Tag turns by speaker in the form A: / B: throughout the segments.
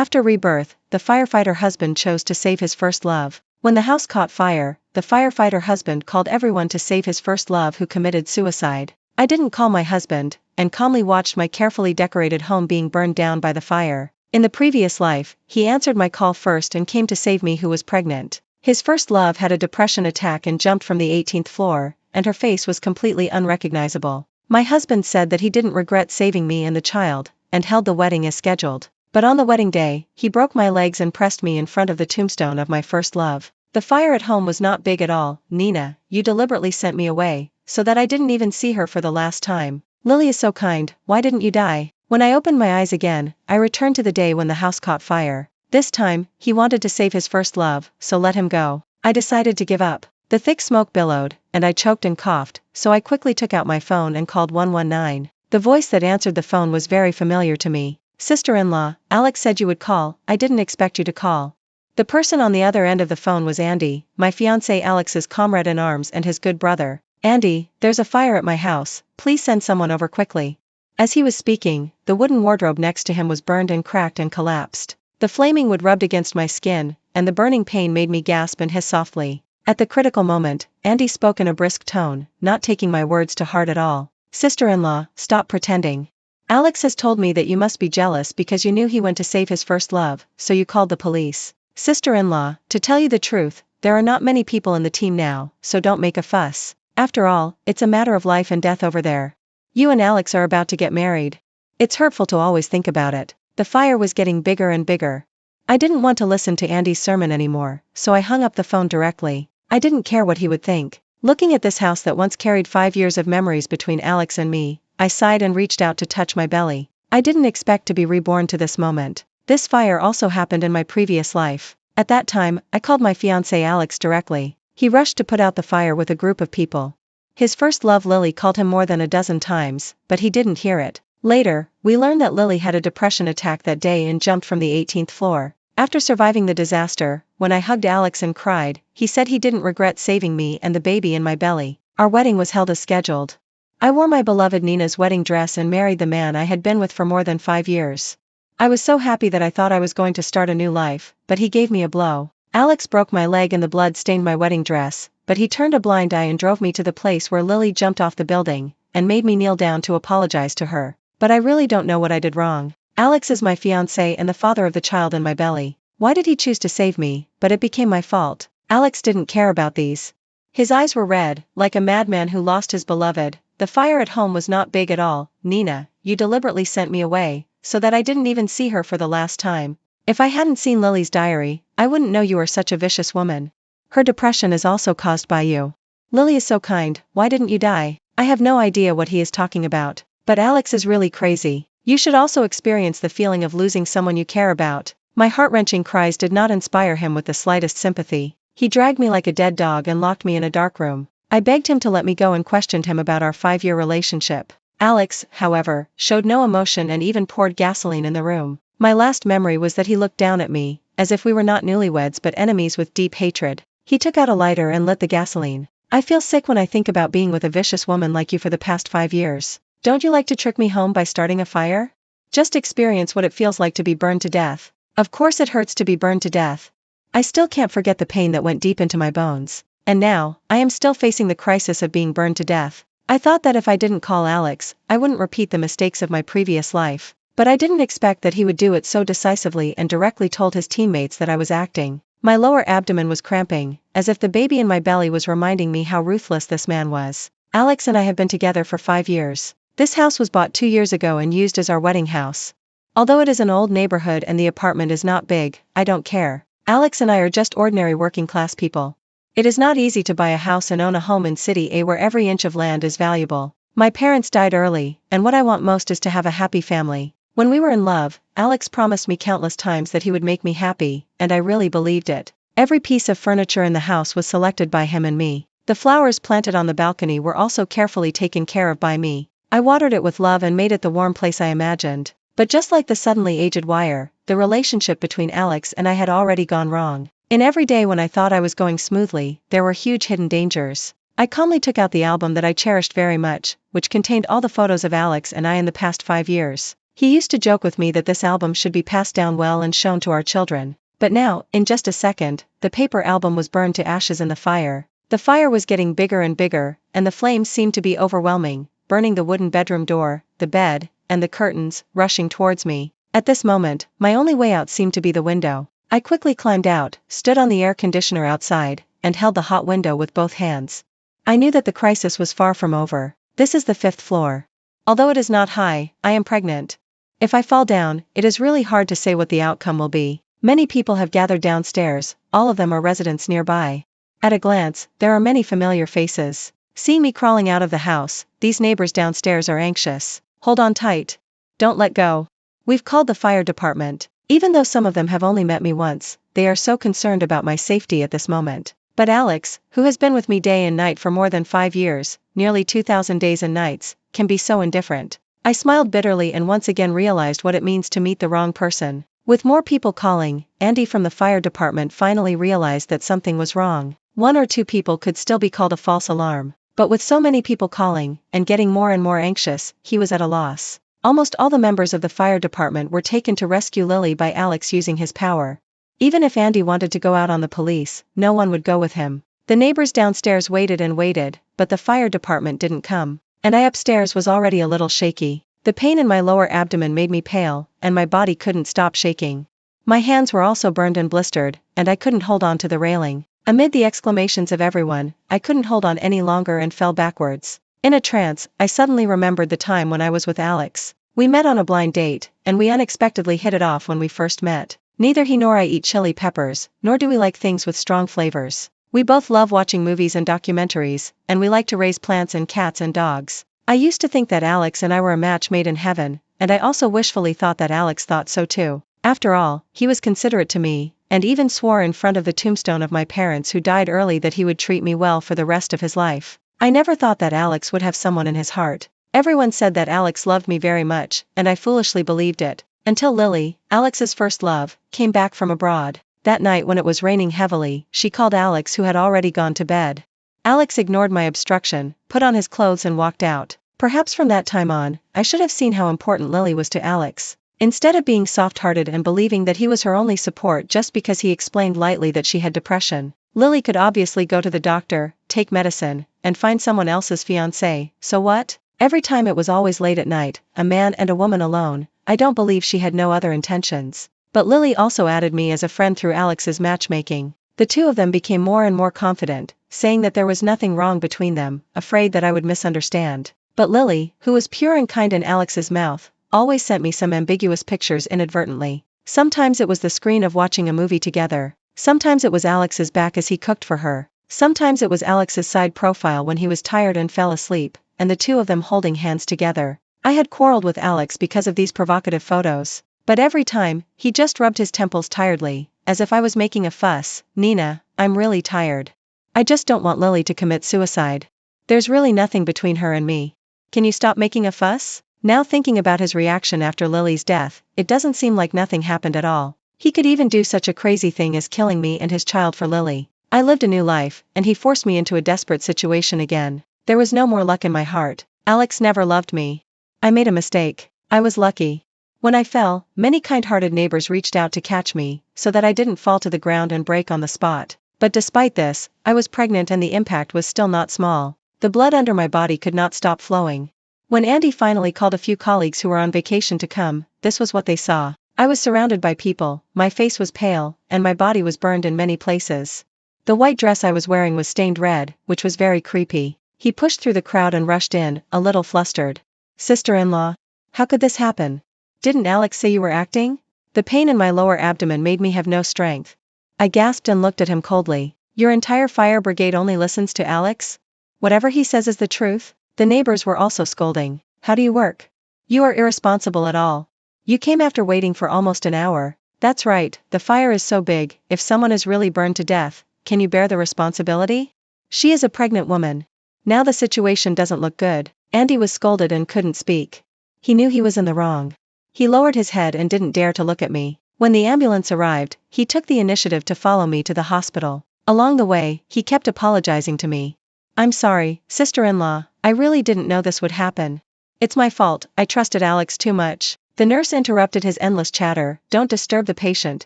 A: After rebirth, the firefighter husband chose to save his first love. When the house caught fire, the firefighter husband called everyone to save his first love who committed suicide. I didn't call my husband, and calmly watched my carefully decorated home being burned down by the fire. In the previous life, he answered my call first and came to save me who was pregnant. His first love had a depression attack and jumped from the 18th floor, and her face was completely unrecognizable. My husband said that he didn't regret saving me and the child, and held the wedding as scheduled. But on the wedding day, he broke my legs and pressed me in front of the tombstone of my first love. The fire at home was not big at all. Nina, you deliberately sent me away, so that I didn't even see her for the last time. Lily is so kind, why didn't you die? When I opened my eyes again, I returned to the day when the house caught fire. This time, he wanted to save his first love, so let him go. I decided to give up. The thick smoke billowed, and I choked and coughed, so I quickly took out my phone and called 119. The voice that answered the phone was very familiar to me. Sister-in-law, Alex said you would call, I didn't expect you to call. The person on the other end of the phone was Andy, my fiancé Alex's comrade in arms and his good brother. Andy, there's a fire at my house, please send someone over quickly. As he was speaking, the wooden wardrobe next to him was burned and cracked and collapsed. The flaming wood rubbed against my skin, and the burning pain made me gasp and hiss softly. At the critical moment, Andy spoke in a brisk tone, not taking my words to heart at all. Sister-in-law, stop pretending. Alex has told me that you must be jealous because you knew he went to save his first love, so you called the police. Sister-in-law, to tell you the truth, there are not many people in the team now, so don't make a fuss. After all, it's a matter of life and death over there. You and Alex are about to get married. It's hurtful to always think about it. The fire was getting bigger and bigger. I didn't want to listen to Andy's sermon anymore, so I hung up the phone directly. I didn't care what he would think. Looking at this house that once carried 5 years of memories between Alex and me, I sighed and reached out to touch my belly. I didn't expect to be reborn to this moment. This fire also happened in my previous life. At that time, I called my fiancé Alex directly. He rushed to put out the fire with a group of people. His first love Lily called him more than a dozen times, but he didn't hear it. Later, we learned that Lily had a depression attack that day and jumped from the 18th floor. After surviving the disaster, when I hugged Alex and cried, he said he didn't regret saving me and the baby in my belly. Our wedding was held as scheduled. I wore my beloved Nina's wedding dress and married the man I had been with for more than 5 years. I was so happy that I thought I was going to start a new life, but he gave me a blow. Alex broke my leg and the blood stained my wedding dress, but he turned a blind eye and drove me to the place where Lily jumped off the building, and made me kneel down to apologize to her. But I really don't know what I did wrong. Alex is my fiancé and the father of the child in my belly. Why did he choose to save me? But it became my fault. Alex didn't care about these. His eyes were red, like a madman who lost his beloved. The fire at home was not big at all. Nina, you deliberately sent me away, so that I didn't even see her for the last time. If I hadn't seen Lily's diary, I wouldn't know you were such a vicious woman. Her depression is also caused by you. Lily is so kind, why didn't you die? I have no idea what he is talking about. But Alex is really crazy. You should also experience the feeling of losing someone you care about. My heart-wrenching cries did not inspire him with the slightest sympathy. He dragged me like a dead dog and locked me in a dark room. I begged him to let me go and questioned him about our 5-year relationship. Alex, however, showed no emotion and even poured gasoline in the room. My last memory was that he looked down at me, as if we were not newlyweds but enemies with deep hatred. He took out a lighter and lit the gasoline. I feel sick when I think about being with a vicious woman like you for the past 5 years. Don't you like to trick me home by starting a fire? Just experience what it feels like to be burned to death. Of course it hurts to be burned to death. I still can't forget the pain that went deep into my bones. And now, I am still facing the crisis of being burned to death. I thought that if I didn't call Alex, I wouldn't repeat the mistakes of my previous life. But I didn't expect that he would do it so decisively and directly told his teammates that I was acting. My lower abdomen was cramping, as if the baby in my belly was reminding me how ruthless this man was. Alex and I have been together for 5 years. This house was bought 2 years ago and used as our wedding house. Although it is an old neighborhood and the apartment is not big, I don't care. Alex and I are just ordinary working class people. It is not easy to buy a house and own a home in City A where every inch of land is valuable. My parents died early, and what I want most is to have a happy family. When we were in love, Alex promised me countless times that he would make me happy, and I really believed it. Every piece of furniture in the house was selected by him and me. The flowers planted on the balcony were also carefully taken care of by me. I watered it with love and made it the warm place I imagined. But just like the suddenly aged wire, the relationship between Alex and I had already gone wrong. In every day when I thought I was going smoothly, there were huge hidden dangers. I calmly took out the album that I cherished very much, which contained all the photos of Alex and I in the past 5 years. He used to joke with me that this album should be passed down well and shown to our children. But now, in just a second, the paper album was burned to ashes in the fire. The fire was getting bigger and bigger, and the flames seemed to be overwhelming, burning the wooden bedroom door, the bed, and the curtains, rushing towards me. At this moment, my only way out seemed to be the window. I quickly climbed out, stood on the air conditioner outside, and held the hot window with both hands. I knew that the crisis was far from over. This is the 5th floor. Although it is not high, I am pregnant. If I fall down, it is really hard to say what the outcome will be. Many people have gathered downstairs, all of them are residents nearby. At a glance, there are many familiar faces. Seeing me crawling out of the house, these neighbors downstairs are anxious. Hold on tight. Don't let go. We've called the fire department. Even though some of them have only met me once, they are so concerned about my safety at this moment. But Alex, who has been with me day and night for more than 5 years, nearly 2,000 days and nights, can be so indifferent. I smiled bitterly and once again realized what it means to meet the wrong person. With more people calling, Andy from the fire department finally realized that something was wrong. 1 or 2 people could still be called a false alarm. But with so many people calling, and getting more and more anxious, he was at a loss. Almost all the members of the fire department were taken to rescue Lily by Alex using his power. Even if Andy wanted to go out on the police, no one would go with him. The neighbors downstairs waited and waited, but the fire department didn't come. And I upstairs was already a little shaky. The pain in my lower abdomen made me pale, and my body couldn't stop shaking. My hands were also burned and blistered, and I couldn't hold on to the railing. Amid the exclamations of everyone, I couldn't hold on any longer and fell backwards. In a trance, I suddenly remembered the time when I was with Alex. We met on a blind date, and we unexpectedly hit it off when we first met. Neither he nor I eat chili peppers, nor do we like things with strong flavors. We both love watching movies and documentaries, and we like to raise plants and cats and dogs. I used to think that Alex and I were a match made in heaven, and I also wishfully thought that Alex thought so too. After all, he was considerate to me, and even swore in front of the tombstone of my parents who died early that he would treat me well for the rest of his life. I never thought that Alex would have someone in his heart. Everyone said that Alex loved me very much, and I foolishly believed it. Until Lily, Alex's first love, came back from abroad. That night when it was raining heavily, she called Alex who had already gone to bed. Alex ignored my obstruction, put on his clothes and walked out. Perhaps from that time on, I should have seen how important Lily was to Alex. Instead of being soft-hearted and believing that he was her only support just because he explained lightly that she had depression, Lily could obviously go to the doctor, take medicine, and find someone else's fiancé, so what? Every time it was always late at night, a man and a woman alone. I don't believe she had no other intentions. But Lily also added me as a friend through Alex's matchmaking. The two of them became more and more confident, saying that there was nothing wrong between them, afraid that I would misunderstand. But Lily, who was pure and kind in Alex's mouth, always sent me some ambiguous pictures inadvertently. Sometimes it was the screen of watching a movie together. Sometimes it was Alex's back as he cooked for her. Sometimes it was Alex's side profile when he was tired and fell asleep, and the two of them holding hands together. I had quarreled with Alex because of these provocative photos. But every time, he just rubbed his temples tiredly, as if I was making a fuss. Nina, I'm really tired. I just don't want Lily to commit suicide. There's really nothing between her and me. Can you stop making a fuss? Now thinking about his reaction after Lily's death, it doesn't seem like nothing happened at all. He could even do such a crazy thing as killing me and his child for Lily. I lived a new life, and he forced me into a desperate situation again. There was no more luck in my heart. Alex never loved me. I made a mistake. I was lucky. When I fell, many kind-hearted neighbors reached out to catch me, so that I didn't fall to the ground and break on the spot. But despite this, I was pregnant and the impact was still not small. The blood under my body could not stop flowing. When Andy finally called a few colleagues who were on vacation to come, this was what they saw. I was surrounded by people, my face was pale, and my body was burned in many places. The white dress I was wearing was stained red, which was very creepy. He pushed through the crowd and rushed in, a little flustered. Sister-in-law? How could this happen? Didn't Alex say you were acting? The pain in my lower abdomen made me have no strength. I gasped and looked at him coldly. Your entire fire brigade only listens to Alex? Whatever he says is the truth? The neighbors were also scolding. How do you work? You are irresponsible at all. You came after waiting for almost an hour. That's right, the fire is so big, if someone is really burned to death, can you bear the responsibility? She is a pregnant woman. Now the situation doesn't look good. Andy was scolded and couldn't speak. He knew he was in the wrong. He lowered his head and didn't dare to look at me. When the ambulance arrived, he took the initiative to follow me to the hospital. Along the way, he kept apologizing to me. I'm sorry, sister-in-law, I really didn't know this would happen. It's my fault, I trusted Alex too much. The nurse interrupted his endless chatter. Don't disturb the patient,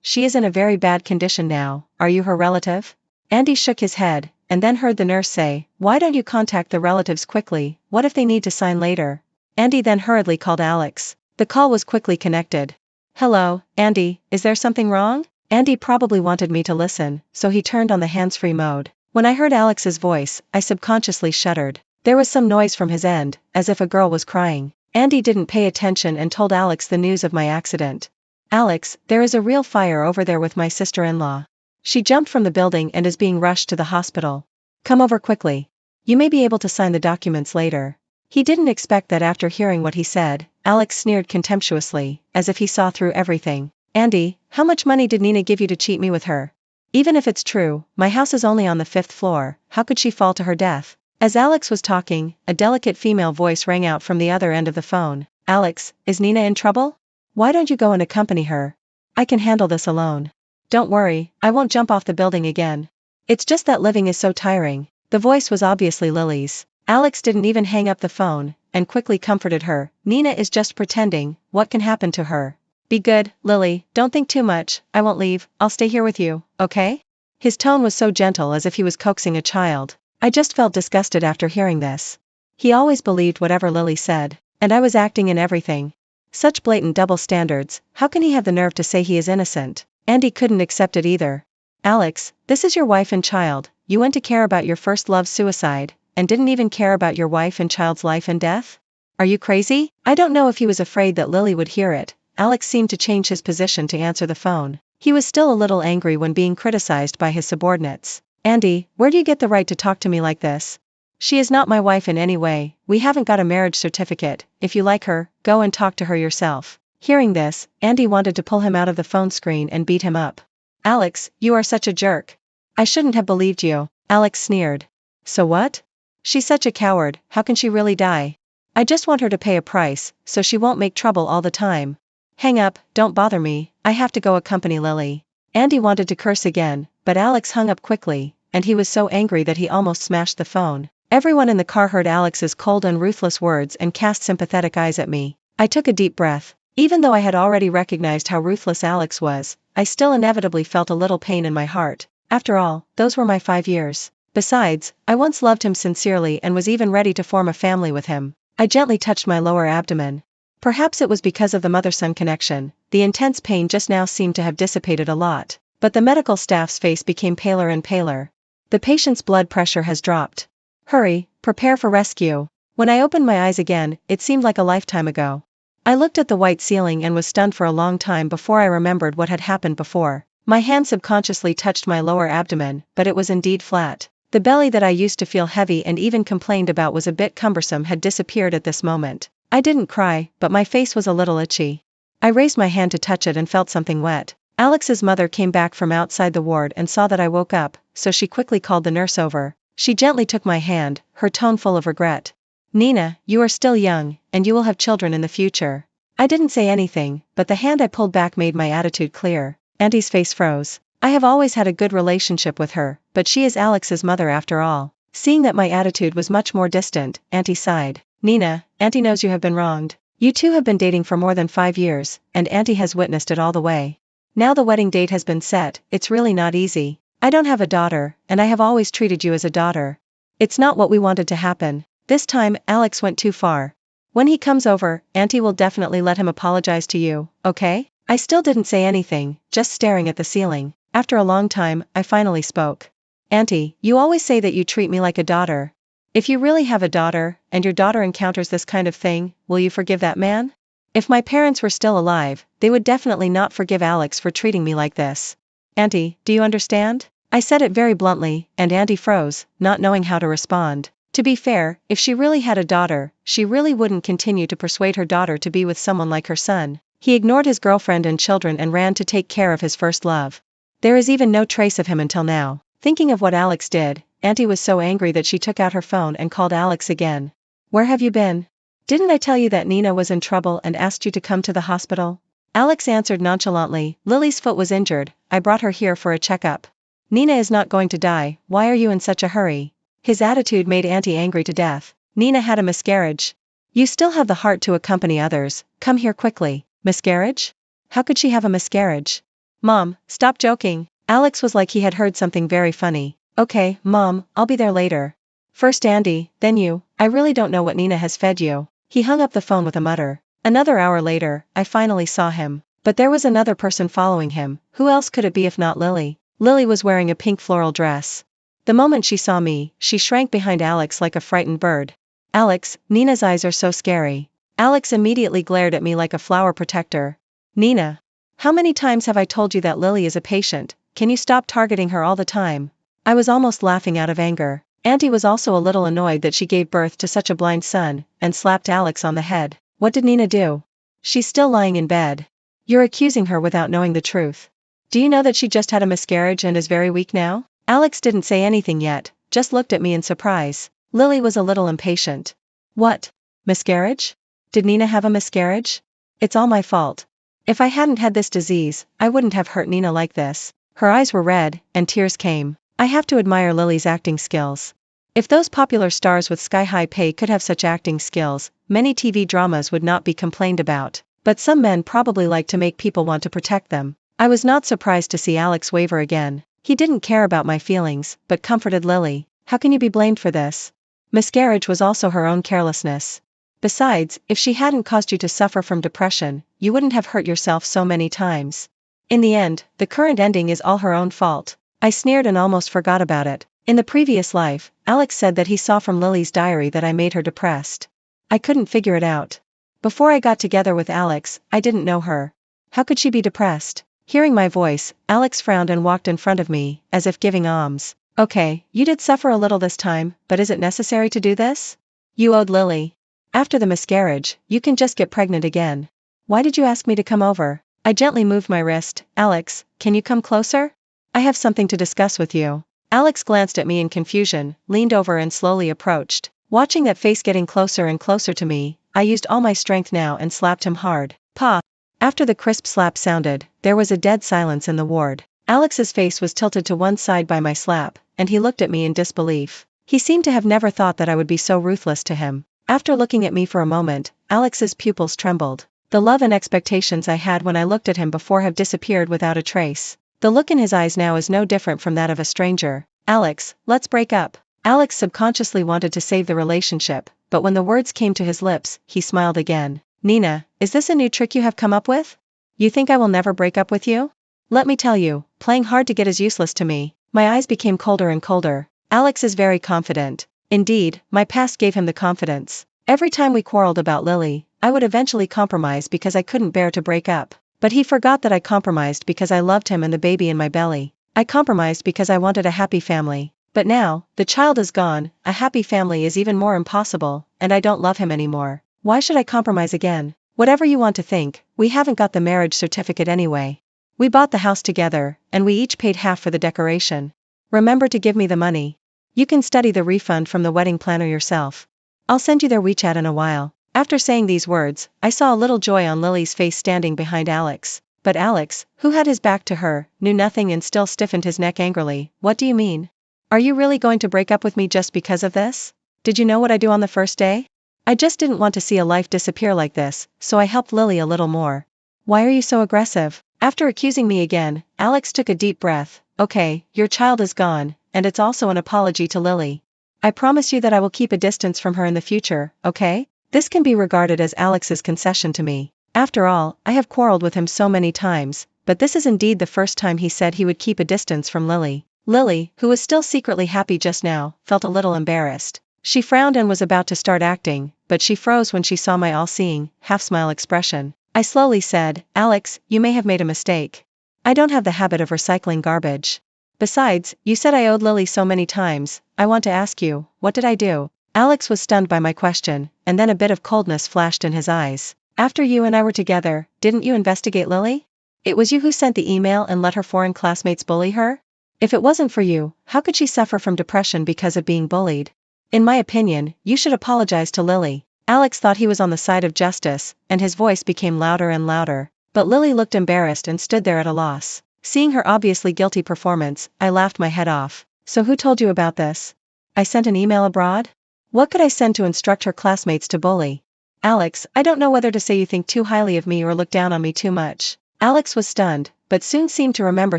A: she is in a very bad condition now. Are you her relative? Andy shook his head, and then heard the nurse say, why don't you contact the relatives quickly, what if they need to sign later? Andy then hurriedly called Alex. The call was quickly connected. Hello, Andy, is there something wrong? Andy probably wanted me to listen, so he turned on the hands-free mode. When I heard Alex's voice, I subconsciously shuddered. There was some noise from his end, as if a girl was crying. Andy didn't pay attention and told Alex the news of my accident. Alex, there is a real fire over there with my sister-in-law. She jumped from the building and is being rushed to the hospital. Come over quickly. You may be able to sign the documents later. He didn't expect that after hearing what he said. Alex sneered contemptuously, as if he saw through everything. Andy, how much money did Nina give you to cheat me with her? Even if it's true, my house is only on the 5th floor, how could she fall to her death? As Alex was talking, a delicate female voice rang out from the other end of the phone. Alex, is Nina in trouble? Why don't you go and accompany her? I can handle this alone. Don't worry, I won't jump off the building again. It's just that living is so tiring. The voice was obviously Lily's. Alex didn't even hang up the phone, and quickly comforted her. Nina is just pretending, what can happen to her? Be good, Lily, don't think too much, I won't leave, I'll stay here with you, okay? His tone was so gentle as if he was coaxing a child. I just felt disgusted after hearing this. He always believed whatever Lily said, and I was acting in everything. Such blatant double standards, how can he have the nerve to say he is innocent? Andy couldn't accept it either. Alex, this is your wife and child, you went to care about your first love's suicide, and didn't even care about your wife and child's life and death? Are you crazy? I don't know if he was afraid that Lily would hear it. Alex seemed to change his position to answer the phone. He was still a little angry when being criticized by his subordinates. Andy, where do you get the right to talk to me like this? She is not my wife in any way, we haven't got a marriage certificate, if you like her, go and talk to her yourself. Hearing this, Andy wanted to pull him out of the phone screen and beat him up. Alex, you are such a jerk. I shouldn't have believed you, Alex sneered. So what? She's such a coward, how can she really die? I just want her to pay a price, so she won't make trouble all the time. Hang up, don't bother me, I have to go accompany Lily. Andy wanted to curse again, but Alex hung up quickly, and he was so angry that he almost smashed the phone. Everyone in the car heard Alex's cold and ruthless words and cast sympathetic eyes at me. I took a deep breath. Even though I had already recognized how ruthless Alex was, I still inevitably felt a little pain in my heart. After all, those were my 5 years. Besides, I once loved him sincerely and was even ready to form a family with him. I gently touched my lower abdomen. Perhaps it was because of the mother-son connection, the intense pain just now seemed to have dissipated a lot, but the medical staff's face became paler and paler. The patient's blood pressure has dropped. Hurry, prepare for rescue. When I opened my eyes again, it seemed like a lifetime ago. I looked at the white ceiling and was stunned for a long time before I remembered what had happened before. My hand subconsciously touched my lower abdomen, but it was indeed flat. The belly that I used to feel heavy and even complained about was a bit cumbersome had disappeared at this moment. I didn't cry, but my face was a little itchy. I raised my hand to touch it and felt something wet. Alex's mother came back from outside the ward and saw that I woke up, so she quickly called the nurse over. She gently took my hand, her tone full of regret. Nina, you are still young, and you will have children in the future. I didn't say anything, but the hand I pulled back made my attitude clear. Andy's face froze. I have always had a good relationship with her, but she is Alex's mother after all. Seeing that my attitude was much more distant, Auntie sighed. Nina, Auntie knows you have been wronged. You two have been dating for more than 5 years, and Auntie has witnessed it all the way. Now the wedding date has been set, it's really not easy. I don't have a daughter, and I have always treated you as a daughter. It's not what we wanted to happen. This time, Alex went too far. When he comes over, Auntie will definitely let him apologize to you, okay? I still didn't say anything, just staring at the ceiling. After a long time, I finally spoke. Auntie, you always say that you treat me like a daughter. If you really have a daughter, and your daughter encounters this kind of thing, will you forgive that man? If my parents were still alive, they would definitely not forgive Alex for treating me like this. Auntie, do you understand? I said it very bluntly, and Auntie froze, not knowing how to respond. To be fair, if she really had a daughter, she really wouldn't continue to persuade her daughter to be with someone like her son. He ignored his girlfriend and children and ran to take care of his first love. There is even no trace of him until now. Thinking of what Alex did, Auntie was so angry that she took out her phone and called Alex again. Where have you been? Didn't I tell you that Nina was in trouble and asked you to come to the hospital? Alex answered nonchalantly. Lily's foot was injured, I brought her here for a checkup. Nina is not going to die, why are you in such a hurry? His attitude made Auntie angry to death. Nina had a miscarriage. You still have the heart to accompany others, come here quickly. Miscarriage? How could she have a miscarriage? Mom, stop joking. Alex was like he had heard something very funny. Okay, Mom, I'll be there later. First Andy, then you, I really don't know what Nina has fed you. He hung up the phone with a mutter. Another hour later, I finally saw him. But there was another person following him. Who else could it be if not Lily? Lily was wearing a pink floral dress. The moment she saw me, she shrank behind Alex like a frightened bird. Alex, Nina's eyes are so scary. Alex immediately glared at me like a flower protector. Nina. How many times have I told you that Lily is a patient? Can you stop targeting her all the time? I was almost laughing out of anger. Auntie was also a little annoyed that she gave birth to such a blind son, and slapped Alex on the head. What did Nina do? She's still lying in bed. You're accusing her without knowing the truth. Do you know that she just had a miscarriage and is very weak now? Alex didn't say anything yet, just looked at me in surprise. Lily was a little impatient. What? Miscarriage? Did Nina have a miscarriage? It's all my fault. If I hadn't had this disease, I wouldn't have hurt Nina like this. Her eyes were red, and tears came. I have to admire Lily's acting skills. If those popular stars with sky-high pay could have such acting skills, many TV dramas would not be complained about. But some men probably like to make people want to protect them. I was not surprised to see Alex waver again. He didn't care about my feelings, but comforted Lily. How can you be blamed for this? Miscarriage was also her own carelessness. Besides, if she hadn't caused you to suffer from depression, you wouldn't have hurt yourself so many times. In the end, the current ending is all her own fault. I sneered and almost forgot about it. In the previous life, Alex said that he saw from Lily's diary that I made her depressed. I couldn't figure it out. Before I got together with Alex, I didn't know her. How could she be depressed? Hearing my voice, Alex frowned and walked in front of me, as if giving alms. Okay, you did suffer a little this time, but is it necessary to do this? You owed Lily. After the miscarriage, you can just get pregnant again. Why did you ask me to come over? I gently moved my wrist. Alex, can you come closer? I have something to discuss with you. Alex glanced at me in confusion, leaned over and slowly approached. Watching that face getting closer and closer to me, I used all my strength now and slapped him hard. Pa! After the crisp slap sounded, there was a dead silence in the ward. Alex's face was tilted to one side by my slap, and he looked at me in disbelief. He seemed to have never thought that I would be so ruthless to him. After looking at me for a moment, Alex's pupils trembled. The love and expectations I had when I looked at him before have disappeared without a trace. The look in his eyes now is no different from that of a stranger. Alex, let's break up. Alex subconsciously wanted to save the relationship, but when the words came to his lips, he smiled again. Nina, is this a new trick you have come up with? You think I will never break up with you? Let me tell you, playing hard to get is useless to me. My eyes became colder and colder. Alex is very confident. Indeed, my past gave him the confidence. Every time we quarreled about Lily, I would eventually compromise because I couldn't bear to break up. But he forgot that I compromised because I loved him and the baby in my belly. I compromised because I wanted a happy family. But now, the child is gone, a happy family is even more impossible, and I don't love him anymore. Why should I compromise again? Whatever you want to think, we haven't got the marriage certificate anyway. We bought the house together, and we each paid half for the decoration. Remember to give me the money. You can study the refund from the wedding planner yourself. I'll send you their WeChat in a while. After saying these words, I saw a little joy on Lily's face standing behind Alex. But Alex, who had his back to her, knew nothing and still stiffened his neck angrily. What do you mean? Are you really going to break up with me just because of this? Did you know what I do on the first day? I just didn't want to see a life disappear like this, so I helped Lily a little more. Why are you so aggressive? After accusing me again, Alex took a deep breath. Okay, your child is gone, and it's also an apology to Lily. I promise you that I will keep a distance from her in the future, okay? This can be regarded as Alex's concession to me. After all, I have quarreled with him so many times, but this is indeed the first time he said he would keep a distance from Lily. Lily, who was still secretly happy just now, felt a little embarrassed. She frowned and was about to start acting, but she froze when she saw my all-seeing, half-smile expression. I slowly said, Alex, you may have made a mistake. I don't have the habit of recycling garbage. Besides, you said I owed Lily so many times. I want to ask you, what did I do? Alex was stunned by my question, and then a bit of coldness flashed in his eyes. After you and I were together, didn't you investigate Lily? It was you who sent the email and let her foreign classmates bully her? If it wasn't for you, how could she suffer from depression because of being bullied? In my opinion, you should apologize to Lily. Alex thought he was on the side of justice, and his voice became louder and louder. But Lily looked embarrassed and stood there at a loss. Seeing her obviously guilty performance, I laughed my head off. So who told you about this? I sent an email abroad? What could I send to instruct her classmates to bully? Alex, I don't know whether to say you think too highly of me or look down on me too much. Alex was stunned, but soon seemed to remember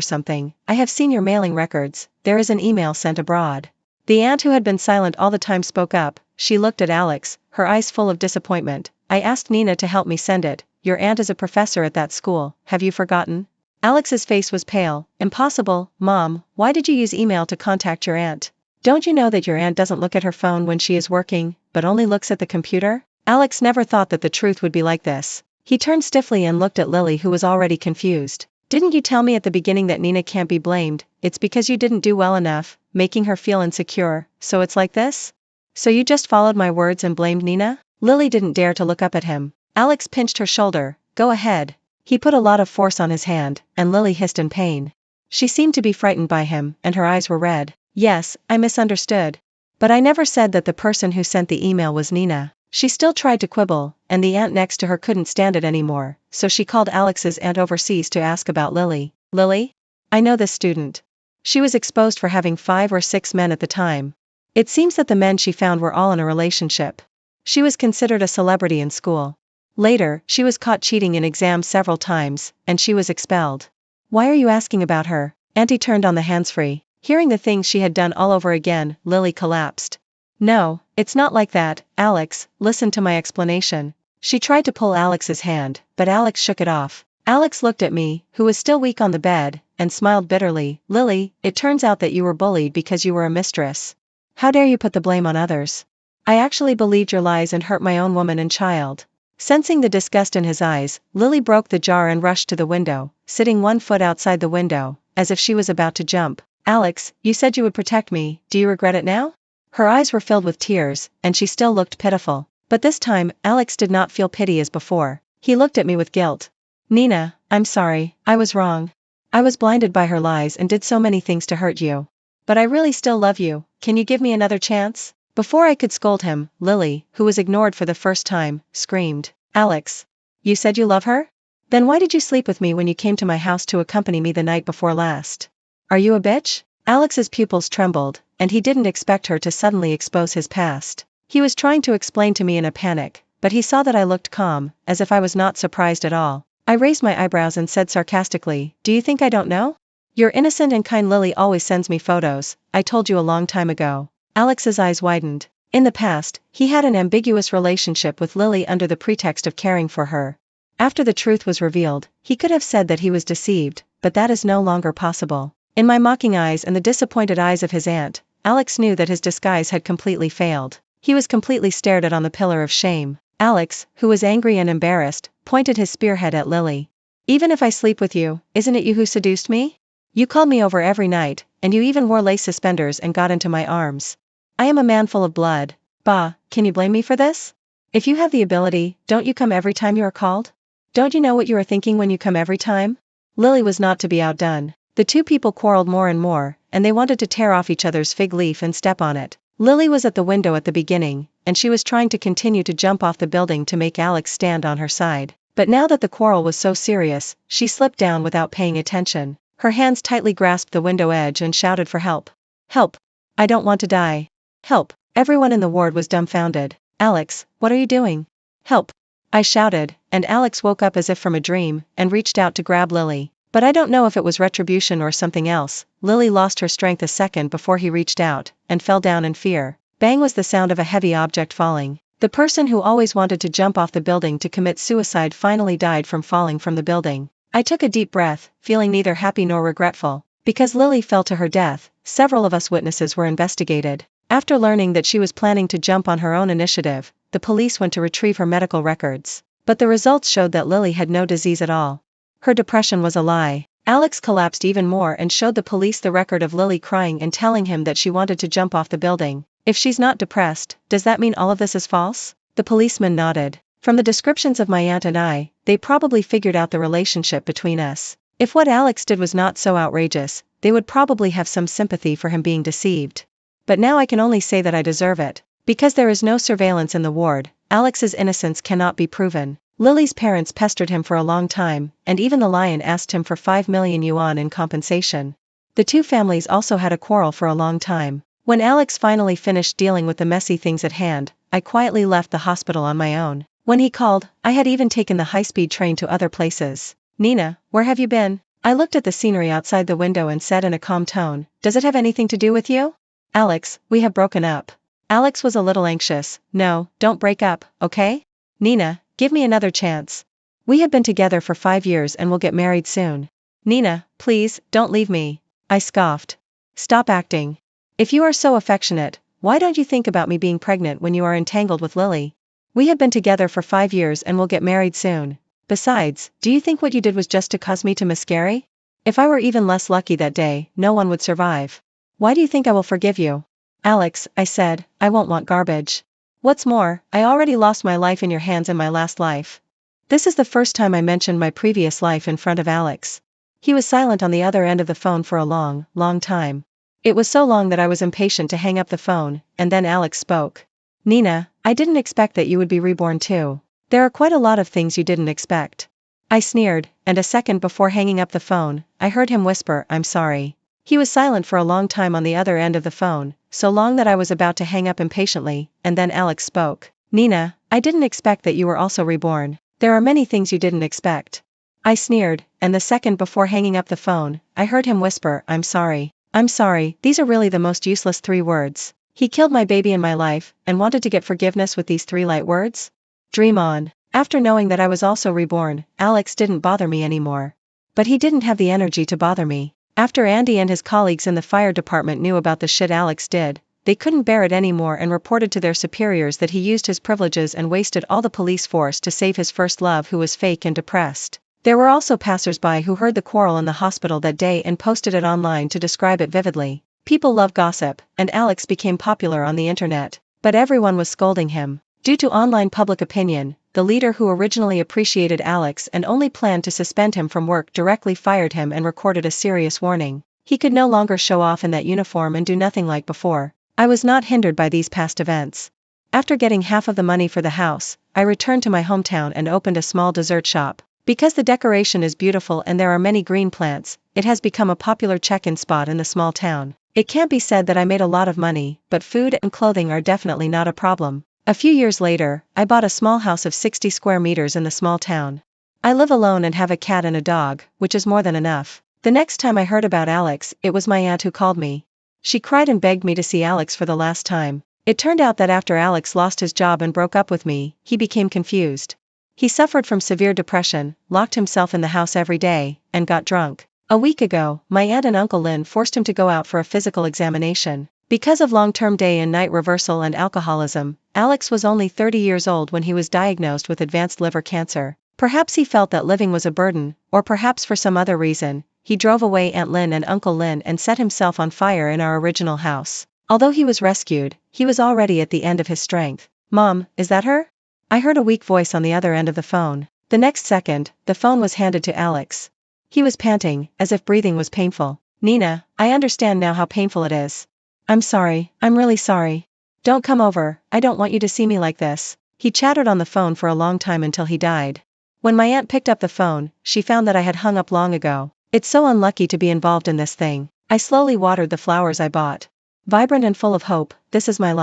A: something. I have seen your mailing records, there is an email sent abroad. The aunt who had been silent all the time spoke up. She looked at Alex, her eyes full of disappointment. I asked Nina to help me send it. Your aunt is a professor at that school, have you forgotten? Alex's face was pale. Impossible, Mom, why did you use email to contact your aunt? Don't you know that your aunt doesn't look at her phone when she is working, but only looks at the computer? Alex never thought that the truth would be like this. He turned stiffly and looked at Lily, who was already confused. Didn't you tell me at the beginning that Nina can't be blamed? It's because you didn't do well enough, making her feel insecure, so it's like this? So you just followed my words and blamed Nina? Lily didn't dare to look up at him. Alex pinched her shoulder. Go ahead. He put a lot of force on his hand, and Lily hissed in pain. She seemed to be frightened by him, and her eyes were red. Yes, I misunderstood. But I never said that the person who sent the email was Nina. She still tried to quibble, and the aunt next to her couldn't stand it anymore, so she called Alex's aunt overseas to ask about Lily. Lily? I know this student. She was exposed for having 5 or 6 men at the time. It seems that the men she found were all in a relationship. She was considered a celebrity in school. Later, she was caught cheating in exams several times, and she was expelled. Why are you asking about her? Auntie turned on the hands-free. Hearing the things she had done all over again, Lily collapsed. No, it's not like that, Alex, listen to my explanation. She tried to pull Alex's hand, but Alex shook it off. Alex looked at me, who was still weak on the bed, and smiled bitterly. Lily, it turns out that you were bullied because you were a mistress. How dare you put the blame on others? I actually believed your lies and hurt my own woman and child. Sensing the disgust in his eyes, Lily broke the jar and rushed to the window, sitting 1 foot outside the window, as if she was about to jump. Alex, you said you would protect me, do you regret it now? Her eyes were filled with tears, and she still looked pitiful. But this time, Alex did not feel pity as before. He looked at me with guilt. Nina, I'm sorry, I was wrong. I was blinded by her lies and did so many things to hurt you. But I really still love you, can you give me another chance? Before I could scold him, Lily, who was ignored for the first time, screamed. Alex. You said you love her? Then why did you sleep with me when you came to my house to accompany me the night before last? Are you a bitch? Alex's pupils trembled, and he didn't expect her to suddenly expose his past. He was trying to explain to me in a panic, but he saw that I looked calm, as if I was not surprised at all. I raised my eyebrows and said sarcastically, do you think I don't know? Your innocent and kind Lily always sends me photos, I told you a long time ago. Alex's eyes widened. In the past, he had an ambiguous relationship with Lily under the pretext of caring for her. After the truth was revealed, he could have said that he was deceived, but that is no longer possible. In my mocking eyes and the disappointed eyes of his aunt, Alex knew that his disguise had completely failed. He was completely stared at on the pillar of shame. Alex, who was angry and embarrassed, pointed his spearhead at Lily. Even if I sleep with you, isn't it you who seduced me? You called me over every night, and you even wore lace suspenders and got into my arms. I am a man full of blood. Bah, can you blame me for this? If you have the ability, don't you come every time you are called? Don't you know what you are thinking when you come every time? Lily was not to be outdone. The two people quarreled more and more, and they wanted to tear off each other's fig leaf and step on it. Lily was at the window at the beginning, and she was trying to continue to jump off the building to make Alex stand on her side. But now that the quarrel was so serious, she slipped down without paying attention. Her hands tightly grasped the window edge and shouted for help. Help! I don't want to die. Help! Everyone in the ward was dumbfounded. Alex, what are you doing? Help! I shouted, and Alex woke up as if from a dream, and reached out to grab Lily. But I don't know if it was retribution or something else. Lily lost her strength a second before he reached out, and fell down in fear. Bang was the sound of a heavy object falling. The person who always wanted to jump off the building to commit suicide finally died from falling from the building. I took a deep breath, feeling neither happy nor regretful. Because Lily fell to her death, several of us witnesses were investigated. After learning that she was planning to jump on her own initiative, the police went to retrieve her medical records. But the results showed that Lily had no disease at all. Her depression was a lie. Alex collapsed even more and showed the police the record of Lily crying and telling him that she wanted to jump off the building. If she's not depressed, does that mean all of this is false? The policeman nodded. From the descriptions of my aunt and I, they probably figured out the relationship between us. If what Alex did was not so outrageous, they would probably have some sympathy for him being deceived. But now I can only say that I deserve it. Because there is no surveillance in the ward, Alex's innocence cannot be proven. Lily's parents pestered him for a long time, and even the Lion asked him for 5 million yuan in compensation. The two families also had a quarrel for a long time. When Alex finally finished dealing with the messy things at hand, I quietly left the hospital on my own. When he called, I had even taken the high-speed train to other places. Nina, where have you been? I looked at the scenery outside the window and said in a calm tone, does it have anything to do with you? Alex, we have broken up. Alex was a little anxious. No, don't break up, okay? Nina, give me another chance. We have been together for 5 years and will get married soon. Nina, please, don't leave me. I scoffed. Stop acting. If you are so affectionate, why don't you think about me being pregnant when you are entangled with Lily? We have been together for 5 years and will get married soon. Besides, do you think what you did was just to cause me to miscarry? If I were even less lucky that day, no one would survive. Why do you think I will forgive you? Alex, I said, I won't want garbage. What's more, I already lost my life in your hands in my last life. This is the first time I mentioned my previous life in front of Alex. He was silent on the other end of the phone for a long, long time. It was so long that I was impatient to hang up the phone, and then Alex spoke. Nina, I didn't expect that you would be reborn too. There are quite a lot of things you didn't expect. I sneered, and a second before hanging up the phone, I heard him whisper, I'm sorry. He was silent for a long time on the other end of the phone, so long that I was about to hang up impatiently, and then Alex spoke. Nina, I didn't expect that you were also reborn. There are many things you didn't expect. I sneered, and the second before hanging up the phone, I heard him whisper, I'm sorry. I'm sorry, these are really the most useless 3 words. He killed my baby in my life, and wanted to get forgiveness with these 3 light words? Dream on. After knowing that I was also reborn, Alex didn't bother me anymore. But he didn't have the energy to bother me. After Andy and his colleagues in the fire department knew about the shit Alex did, they couldn't bear it anymore and reported to their superiors that he used his privileges and wasted all the police force to save his first love who was fake and depressed. There were also passers-by who heard the quarrel in the hospital that day and posted it online to describe it vividly. People love gossip, and Alex became popular on the internet, but everyone was scolding him. Due to online public opinion, the leader who originally appreciated Alex and only planned to suspend him from work directly fired him and recorded a serious warning. He could no longer show off in that uniform and do nothing like before. I was not hindered by these past events. After getting half of the money for the house, I returned to my hometown and opened a small dessert shop. Because the decoration is beautiful and there are many green plants, it has become a popular check-in spot in the small town. It can't be said that I made a lot of money, but food and clothing are definitely not a problem. A few years later, I bought a small house of 60 square meters in the small town. I live alone and have a cat and a dog, which is more than enough. The next time I heard about Alex, it was my aunt who called me. She cried and begged me to see Alex for the last time. It turned out that after Alex lost his job and broke up with me, he became confused. He suffered from severe depression, locked himself in the house every day, and got drunk. A week ago, my aunt and Uncle Lynn forced him to go out for a physical examination. Because of long-term day and night reversal and alcoholism, Alex was only 30 years old when he was diagnosed with advanced liver cancer. Perhaps he felt that living was a burden, or perhaps for some other reason, he drove away Aunt Lynn and Uncle Lynn and set himself on fire in our original house. Although he was rescued, he was already at the end of his strength. Mom, is that her? I heard a weak voice on the other end of the phone. The next second, the phone was handed to Alex. He was panting, as if breathing was painful. Nina, I understand now how painful it is. I'm sorry, I'm really sorry. Don't come over, I don't want you to see me like this. He chattered on the phone for a long time until he died. When my aunt picked up the phone, she found that I had hung up long ago. It's so unlucky to be involved in this thing. I slowly watered the flowers I bought. Vibrant and full of hope, this is my life.